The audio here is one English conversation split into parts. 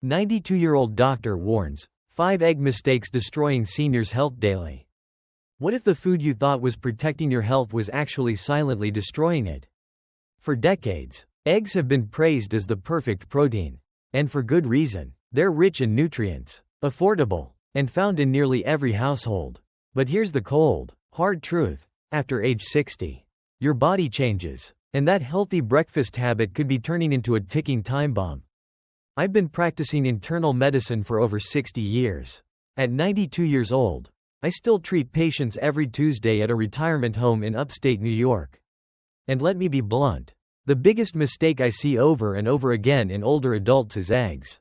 92-year-old doctor warns, 5 egg mistakes destroying seniors' health daily. What if the food you thought was protecting your health was actually silently destroying it? For decades, eggs have been praised as the perfect protein. And for good reason. They're rich in nutrients, affordable, and found in nearly every household. But here's the cold, hard truth. After age 60, your body changes, and that healthy breakfast habit could be turning into a ticking time bomb. I've been practicing internal medicine for over 60 years. At 92 years old, I still treat patients every Tuesday at a retirement home in upstate New York. And let me be blunt. The biggest mistake I see over and over again in older adults is eggs.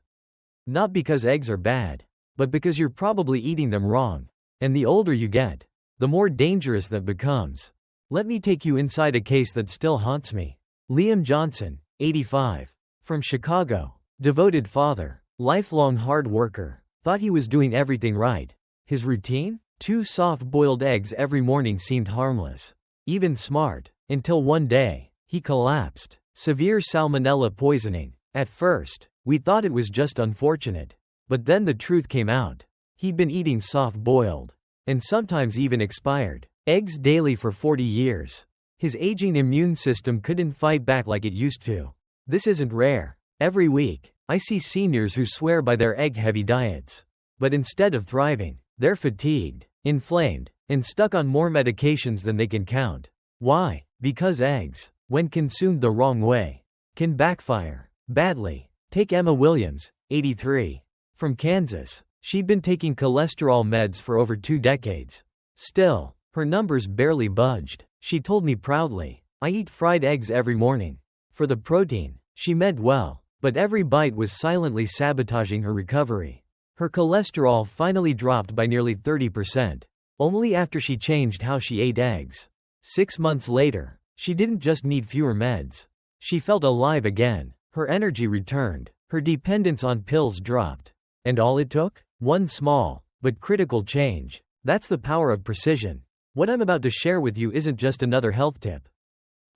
Not because eggs are bad, but because you're probably eating them wrong. And the older you get, the more dangerous that becomes. Let me take you inside a case that still haunts me. Liam Johnson, 85. From Chicago. Devoted father. Lifelong hard worker. Thought he was doing everything right. His routine? 2 soft-boiled eggs every morning seemed harmless. Even smart. Until one day, he collapsed. Severe salmonella poisoning. At first, we thought it was just unfortunate. But then the truth came out. He'd been eating soft-boiled, and sometimes even expired, eggs daily for 40 years. His aging immune system couldn't fight back like it used to. This isn't rare. Every week, I see seniors who swear by their egg-heavy diets. But instead of thriving, they're fatigued, inflamed, and stuck on more medications than they can count. Why? Because eggs, when consumed the wrong way, can backfire badly. Take Emma Williams, 83. From Kansas. She'd been taking cholesterol meds for over 2 decades. Still, her numbers barely budged. She told me proudly, "I eat fried eggs every morning." For the protein, she meant well, but every bite was silently sabotaging her recovery. Her cholesterol finally dropped by nearly 30%, only after she changed how she ate eggs. 6 months later, she didn't just need fewer meds. She felt alive again. Her energy returned. Her dependence on pills dropped. And all it took? One small, but critical change. That's the power of precision. What I'm about to share with you isn't just another health tip.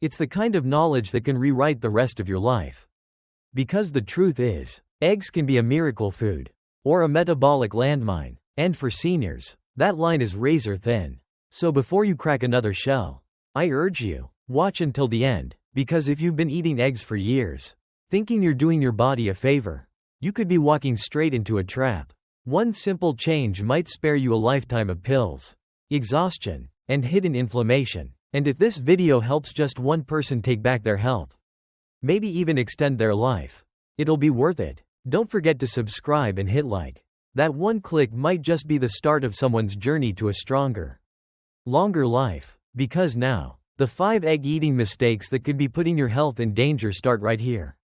It's the kind of knowledge that can rewrite the rest of your life. Because the truth is, eggs can be a miracle food, or a metabolic landmine. And for seniors, that line is razor thin. So before you crack another shell, I urge you, watch until the end, because if you've been eating eggs for years, thinking you're doing your body a favor, you could be walking straight into a trap. One simple change might spare you a lifetime of pills, exhaustion, and hidden inflammation. And if this video helps just one person take back their health, maybe even extend their life, it'll be worth it. Don't forget to subscribe and hit like. That one click might just be the start of someone's journey to a stronger, longer life. Because now, the 5 egg eating mistakes that could be putting your health in danger start right here.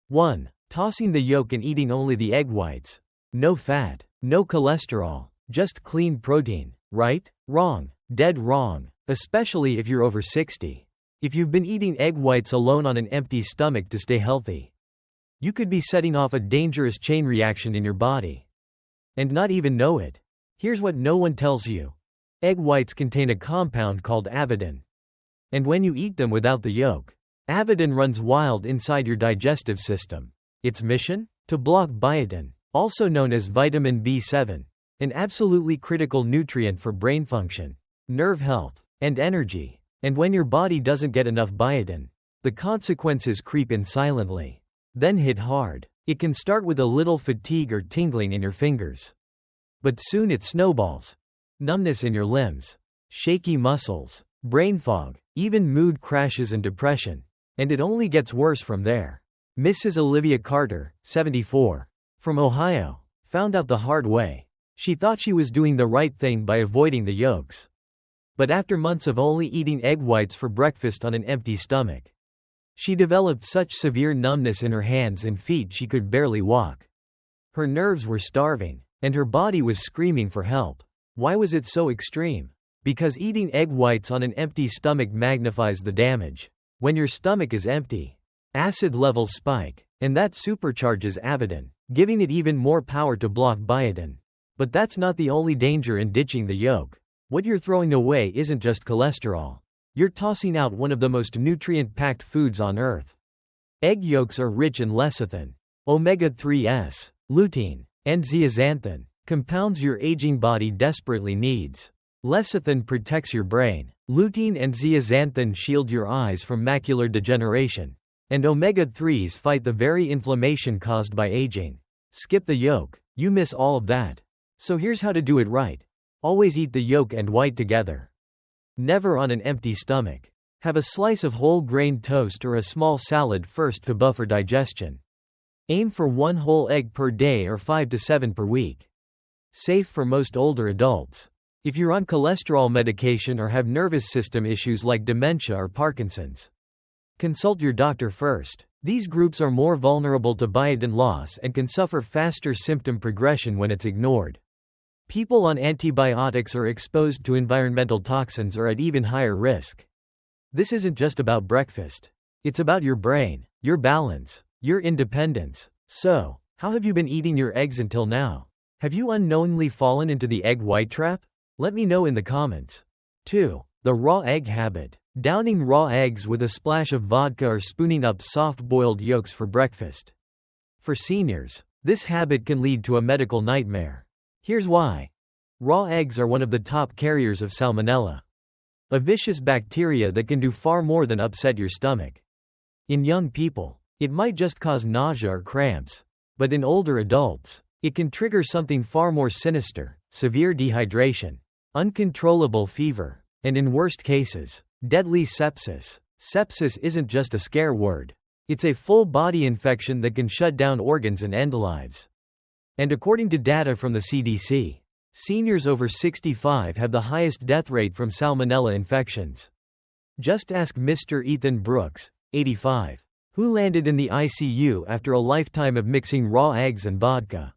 1. Tossing the yolk and eating only the egg whites. No fat, no cholesterol, just clean protein. Right? Wrong. Dead wrong. Especially if you're over 60. If you've been eating egg whites alone on an empty stomach to stay healthy, you could be setting off a dangerous chain reaction in your body and not even know it. Here's what no one tells you. Egg whites contain a compound called avidin. And when you eat them without the yolk, avidin runs wild inside your digestive system. Its mission? To block biotin, also known as vitamin B7, an absolutely critical nutrient for brain function, nerve health, and energy. And when your body doesn't get enough biotin, the consequences creep in silently, then hit hard. It can start with a little fatigue or tingling in your fingers, but soon it snowballs. Numbness in your limbs, shaky muscles, brain fog, even mood crashes and depression. And it only gets worse from there. Mrs. Olivia Carter, 74. From Ohio. Found out the hard way. She thought she was doing the right thing by avoiding the yolks. But after months of only eating egg whites for breakfast on an empty stomach, she developed such severe numbness in her hands and feet she could barely walk. Her nerves were starving, and her body was screaming for help. Why was it so extreme? Because eating egg whites on an empty stomach magnifies the damage. When your stomach is empty, acid levels spike, and that supercharges avidin, giving it even more power to block biotin. But that's not the only danger in ditching the yolk. What you're throwing away isn't just cholesterol. You're tossing out one of the most nutrient-packed foods on earth. Egg yolks are rich in lecithin, omega-3s, Lutein and zeaxanthin, compounds your aging body desperately needs. Lecithin protects your brain. Lutein and zeaxanthin shield your eyes from macular degeneration. And omega-3s fight the very inflammation caused by aging. Skip the yolk, you miss all of that. So here's how to do it right. Always eat the yolk and white together. Never on an empty stomach. Have a slice of whole grain toast or a small salad first to buffer digestion. Aim for 1 whole egg per day or 5 to 7 per week. Safe for most older adults. If you're on cholesterol medication or have nervous system issues like dementia or Parkinson's, consult your doctor first. These groups are more vulnerable to biotin loss and can suffer faster symptom progression when it's ignored. People on antibiotics or exposed to environmental toxins are at even higher risk. This isn't just about breakfast. It's about your brain, your balance, your independence. So, how have you been eating your eggs until now? Have you unknowingly fallen into the egg white trap? Let me know in the comments. 2. The raw egg habit. Downing raw eggs with a splash of vodka or spooning up soft-boiled yolks for breakfast. For seniors, this habit can lead to a medical nightmare. Here's why. Raw eggs are one of the top carriers of salmonella, a vicious bacteria that can do far more than upset your stomach. In young people, it might just cause nausea or cramps, but in older adults, it can trigger something far more sinister: severe dehydration, uncontrollable fever, and in worst cases, deadly sepsis. Sepsis isn't just a scare word. It's a full-body infection that can shut down organs and end lives. And according to data from the CDC, seniors over 65 have the highest death rate from salmonella infections. Just ask Mr. Ethan Brooks, 85, who landed in the ICU after a lifetime of mixing raw eggs and vodka.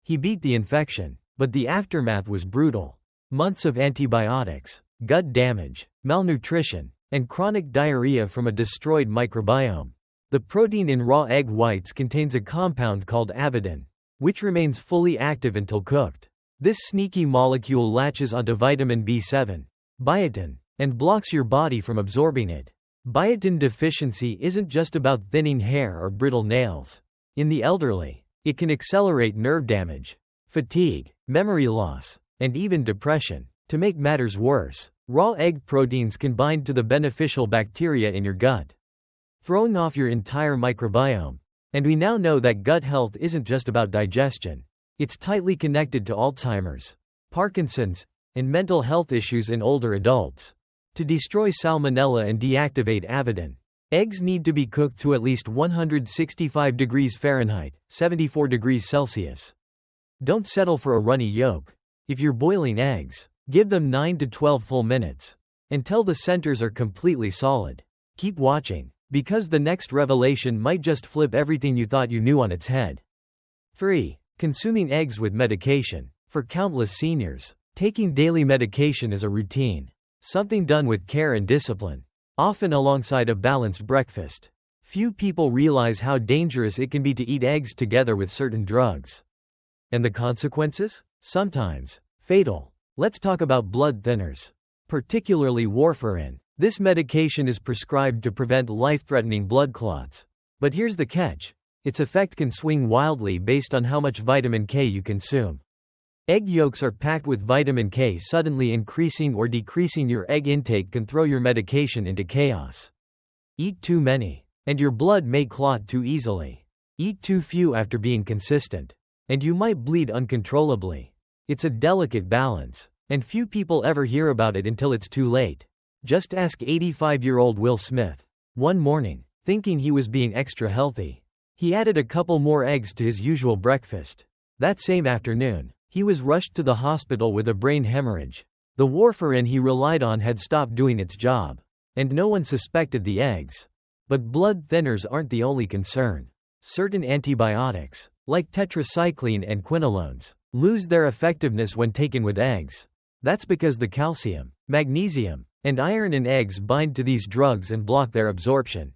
He beat the infection, but the aftermath was brutal. Months of antibiotics, gut damage, malnutrition, and chronic diarrhea from a destroyed microbiome. The protein in raw egg whites contains a compound called avidin, which remains fully active until cooked. This sneaky molecule latches onto vitamin B7, biotin, and blocks your body from absorbing it. Biotin deficiency isn't just about thinning hair or brittle nails. In the elderly, it can accelerate nerve damage, fatigue, memory loss, and even depression. To make matters worse, raw egg proteins can bind to the beneficial bacteria in your gut, throwing off your entire microbiome. And we now know that gut health isn't just about digestion. It's tightly connected to Alzheimer's, Parkinson's, and mental health issues in older adults. To destroy salmonella and deactivate avidin, eggs need to be cooked to at least 165 degrees Fahrenheit, 74 degrees Celsius. Don't settle for a runny yolk. If you're boiling eggs, give them 9 to 12 full minutes, until the centers are completely solid. Keep watching, because the next revelation might just flip everything you thought you knew on its head. 3. Consuming eggs with medication. For countless seniors, taking daily medication is a routine, something done with care and discipline, often alongside a balanced breakfast. Few people realize how dangerous it can be to eat eggs together with certain drugs. And the consequences? Sometimes fatal. Let's talk about blood thinners, particularly warfarin. This medication is prescribed to prevent life-threatening blood clots. But here's the catch. Its effect can swing wildly based on how much vitamin K you consume. Egg yolks are packed with vitamin K. Suddenly increasing or decreasing your egg intake can throw your medication into chaos. Eat too many, and your blood may clot too easily. Eat too few after being consistent, and you might bleed uncontrollably. It's a delicate balance, and few people ever hear about it until it's too late. Just ask 85-year-old Will Smith. One morning, thinking he was being extra healthy, he added a couple more eggs to his usual breakfast. That same afternoon, he was rushed to the hospital with a brain hemorrhage. The warfarin he relied on had stopped doing its job, and no one suspected the eggs. But blood thinners aren't the only concern. Certain antibiotics, like tetracycline and quinolones, lose their effectiveness when taken with eggs. That's because the calcium, magnesium, and iron in eggs bind to these drugs and block their absorption.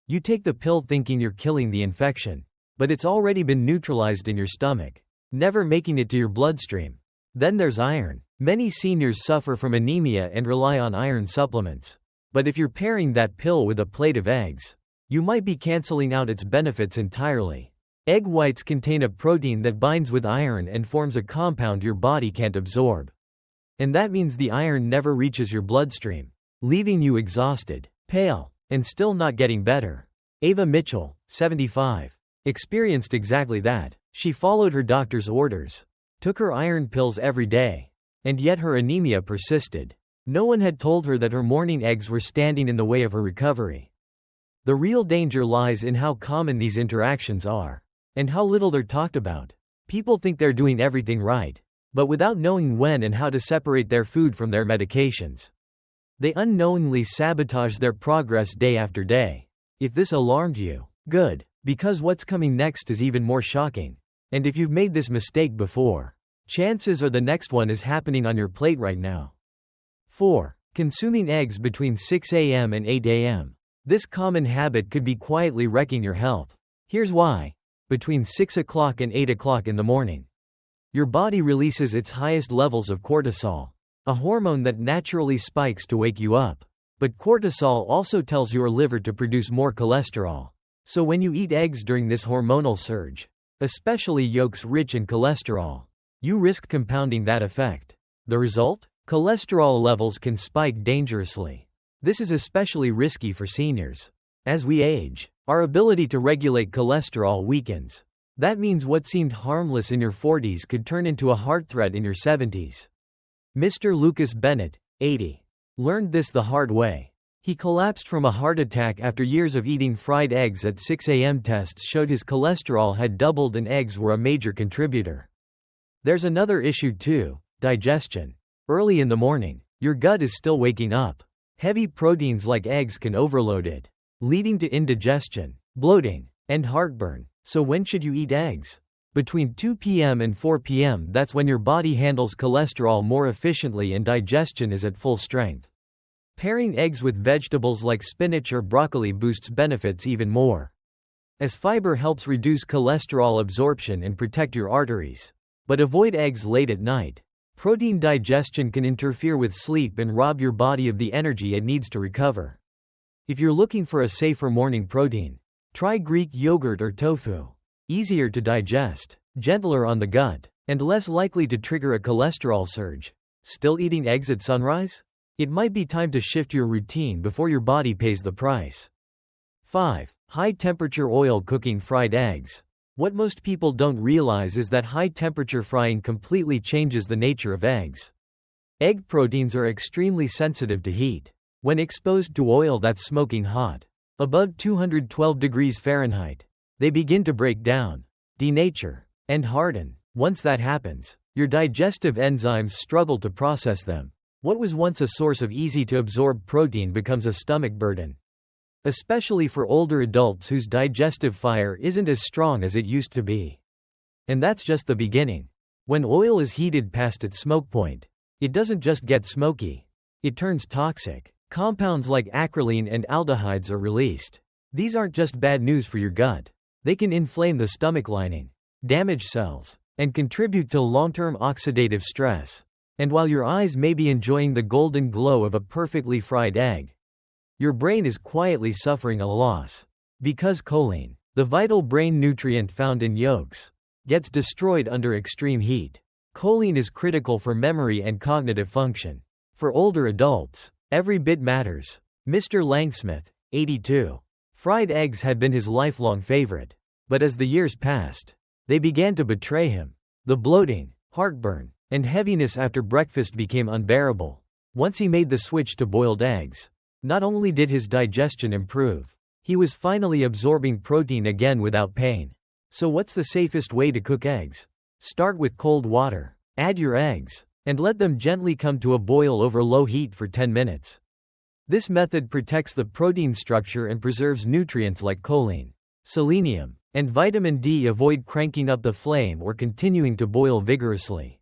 You take the pill thinking you're killing the infection, but it's already been neutralized in your stomach, never making it to your bloodstream. Then there's iron. Many seniors suffer from anemia and rely on iron supplements. But if you're pairing that pill with a plate of eggs, you might be canceling out its benefits entirely. Egg whites contain a protein that binds with iron and forms a compound your body can't absorb. And that means the iron never reaches your bloodstream, leaving you exhausted, pale, and still not getting better. Ava Mitchell, 75, experienced exactly that. She followed her doctor's orders, took her iron pills every day, and yet her anemia persisted. No one had told her that her morning eggs were standing in the way of her recovery. The real danger lies in how common these interactions are, and how little they're talked about. People think they're doing everything right, but without knowing when and how to separate their food from their medications, they unknowingly sabotage their progress day after day. If this alarmed you, good, because what's coming next is even more shocking. And if you've made this mistake before, chances are the next one is happening on your plate right now. 4. Consuming eggs between 6 a.m. and 8 a.m. This common habit could be quietly wrecking your health. Here's why. Between 6 o'clock and 8 o'clock in the morning, your body releases its highest levels of cortisol, a hormone that naturally spikes to wake you up. But cortisol also tells your liver to produce more cholesterol. So when you eat eggs during this hormonal surge, especially yolks rich in cholesterol, you risk compounding that effect. The result? Cholesterol levels can spike dangerously. This is especially risky for seniors. As we age, our ability to regulate cholesterol weakens. That means what seemed harmless in your 40s could turn into a heart threat in your 70s. Mr. Lucas Bennett, 80, learned this the hard way. He collapsed from a heart attack after years of eating fried eggs at 6 a.m. Tests showed his cholesterol had doubled and eggs were a major contributor. There's another issue too, digestion. Early in the morning, your gut is still waking up. Heavy proteins like eggs can overload it, leading to indigestion, bloating, and heartburn. So when should you eat eggs? Between 2 p.m. and 4 p.m. That's when your body handles cholesterol more efficiently and digestion is at full strength. Pairing eggs with vegetables like spinach or broccoli boosts benefits even more, as fiber helps reduce cholesterol absorption and protect your arteries. But avoid eggs late at night. Protein digestion can interfere with sleep and rob your body of the energy it needs to recover. If you're looking for a safer morning protein, try Greek yogurt or tofu. Easier to digest, gentler on the gut, and less likely to trigger a cholesterol surge. Still eating eggs at sunrise? It might be time to shift your routine before your body pays the price. 5. High-temperature oil cooking fried eggs. What most people don't realize is that high-temperature frying completely changes the nature of eggs. Egg proteins are extremely sensitive to heat. When exposed to oil that's smoking hot, above 212 degrees Fahrenheit, they begin to break down, denature, and harden. Once that happens, your digestive enzymes struggle to process them. What was once a source of easy-to-absorb protein becomes a stomach burden, especially for older adults whose digestive fire isn't as strong as it used to be. And that's just the beginning. When oil is heated past its smoke point, it doesn't just get smoky, it turns toxic. Compounds like acrolein and aldehydes are released. These aren't just bad news for your gut. They can inflame the stomach lining, damage cells, and contribute to long-term oxidative stress. And while your eyes may be enjoying the golden glow of a perfectly fried egg, your brain is quietly suffering a loss. Because choline, the vital brain nutrient found in yolks, gets destroyed under extreme heat. Choline is critical for memory and cognitive function. For older adults, every bit matters. Mr. Langsmith, 82. Fried eggs had been his lifelong favorite. But as the years passed, they began to betray him. The bloating, heartburn, and heaviness after breakfast became unbearable. Once he made the switch to boiled eggs, not only did his digestion improve, he was finally absorbing protein again without pain. So what's the safest way to cook eggs? Start with cold water. Add your eggs, and let them gently come to a boil over low heat for 10 minutes. This method protects the protein structure and preserves nutrients like choline, selenium, and vitamin D. Avoid cranking up the flame or continuing to boil vigorously.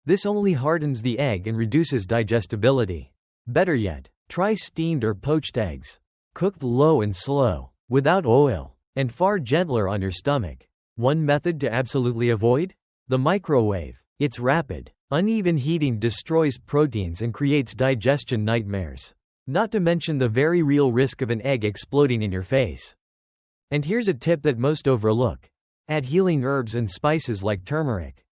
This only hardens the egg and reduces digestibility. Better yet, try steamed or poached eggs. Cooked low and slow, without oil, and far gentler on your stomach. One method to absolutely avoid? The microwave. Its rapid, uneven heating destroys proteins and creates digestion nightmares. Not to mention the very real risk of an egg exploding in your face. And here's a tip that most overlook. Add healing herbs and spices like turmeric,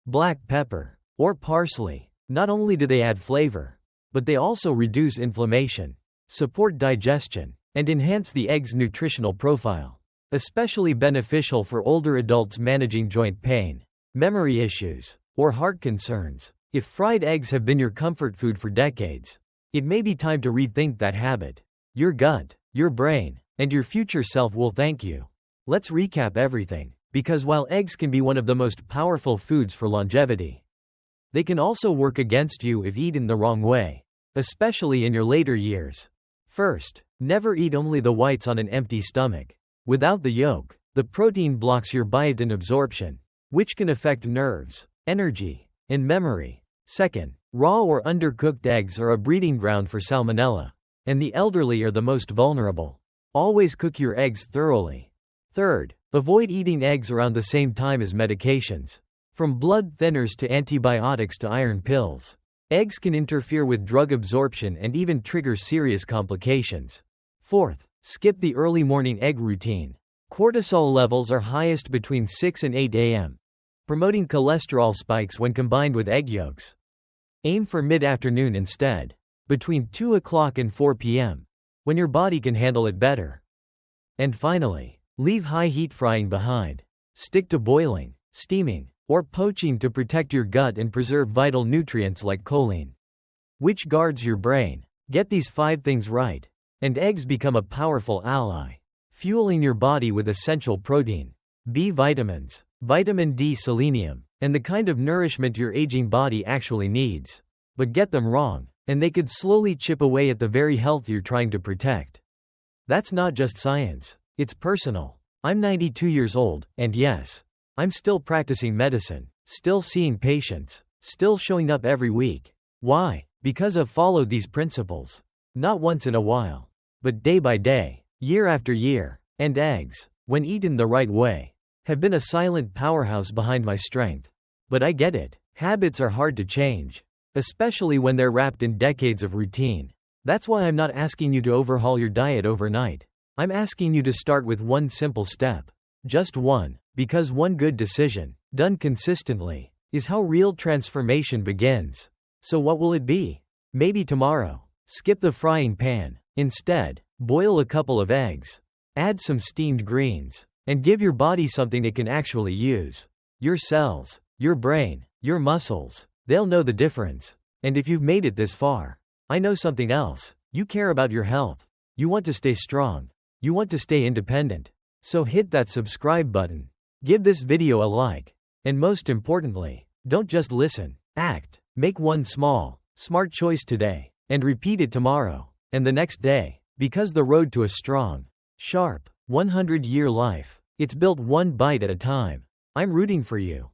black pepper, or parsley. Not only do they add flavor, but they also reduce inflammation, support digestion, and enhance the egg's nutritional profile. Especially beneficial for older adults managing joint pain, memory issues, or heart concerns. If fried eggs have been your comfort food for decades, it may be time to rethink that habit. Your gut, your brain, and your future self will thank you. Let's recap everything, because while eggs can be one of the most powerful foods for longevity, they can also work against you if eaten the wrong way, especially in your later years. First, never eat only the whites on an empty stomach. Without the yolk, the protein blocks your biotin absorption, which can affect nerves, energy, and memory. Second, raw or undercooked eggs are a breeding ground for salmonella, and the elderly are the most vulnerable. Always cook your eggs thoroughly. Third, avoid eating eggs around the same time as medications. From blood thinners to antibiotics to iron pills, eggs can interfere with drug absorption and even trigger serious complications. Fourth, skip the early morning egg routine. Cortisol levels are highest between 6 and 8 a.m., promoting cholesterol spikes when combined with egg yolks. Aim for mid-afternoon instead, between 2 o'clock and 4 p.m., when your body can handle it better. And finally, leave high-heat frying behind. Stick to boiling, steaming, or poaching to protect your gut and preserve vital nutrients like choline, which guards your brain. Get these 5 things right, and eggs become a powerful ally, fueling your body with essential protein, B vitamins, vitamin D, selenium, and the kind of nourishment your aging body actually needs. But get them wrong, and they could slowly chip away at the very health you're trying to protect. That's not just science, it's personal. I'm 92 years old, and yes, I'm still practicing medicine, still seeing patients, still showing up every week. Why? Because I've followed these principles. Not once in a while, but day by day, year after year. And eggs, when eaten the right way, have been a silent powerhouse behind my strength. But I get it. Habits are hard to change, especially when they're wrapped in decades of routine. That's why I'm not asking you to overhaul your diet overnight. I'm asking you to start with one simple step. Just one, because one good decision, done consistently, is how real transformation begins. So what will it be? Maybe tomorrow, skip the frying pan. Instead, boil a couple of eggs. Add some steamed greens, and give your body something it can actually use. Your cells, your brain, your muscles, they'll know the difference. And if you've made it this far, I know something else. You care about your health. You want to stay strong. You want to stay independent. So hit that subscribe button. Give this video a like. And most importantly, don't just listen, act. Make one small, smart choice today, and repeat it tomorrow, and the next day, because the road to a strong, sharp, 100-year life, it's built one bite at a time. I'm rooting for you.